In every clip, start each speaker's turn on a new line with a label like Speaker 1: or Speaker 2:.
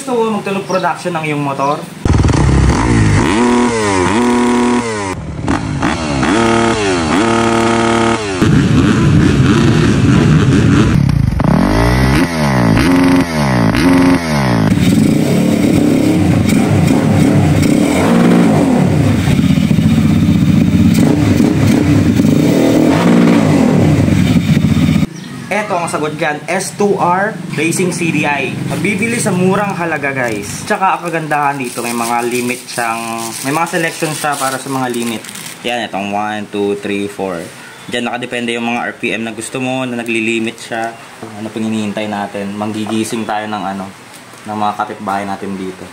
Speaker 1: gusto mo magtunog production ng iyong motor? Eto ang sagot dyan, S2R Racing CDI. Mabibili sa murang halaga guys. Tsaka ang kagandahan dito, may mga limit siyang, may mga selection siya para sa mga limit. Yan, itong 1, 2, 3, 4. Diyan nakadepende yung mga RPM na gusto mo, na naglilimit siya. Ano pang hinihintay natin? Manggigising tayo ng ano, ng mga kapitbahay natin dito.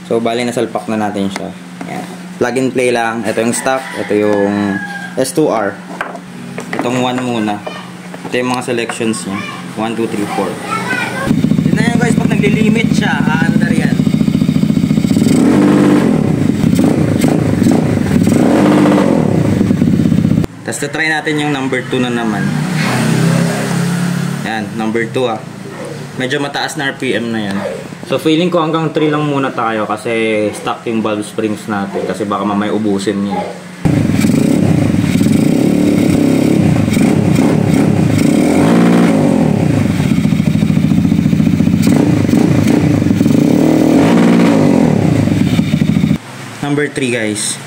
Speaker 1: So, bali nasalpak na natin siya. Yan. Plug and play lang. Ito yung stock, ito yung S2R. Itong 1 muna. Ito yung mga selections niya. 1, 2, 3, 4. Yun na yan guys, pag naglilimit siya, aandar yan. Tapos try natin yung number 2 na naman. Yan, number 2 ah. Medyo mataas na RPM na yan. So feeling ko hanggang 3 lang muna tayo kasi stock yung valve springs natin. Kasi baka mamaya ubusin niya. Number 3 guys.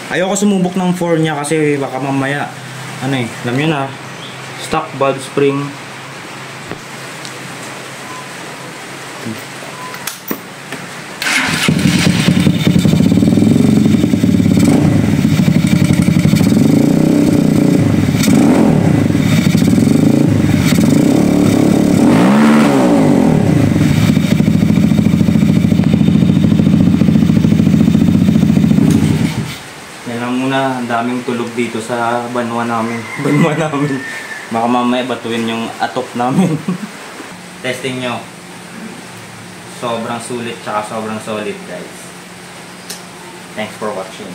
Speaker 1: Ayoko sumubok ng 4 niya kasi baka mamaya ano eh, alam nyo na, stock valve spring. Ang daming tulog dito sa banwa namin. Baka mamaya batuin yung atop namin. Testing nyo. Sobrang sulit tsaka sobrang solid guys. Thanks for watching.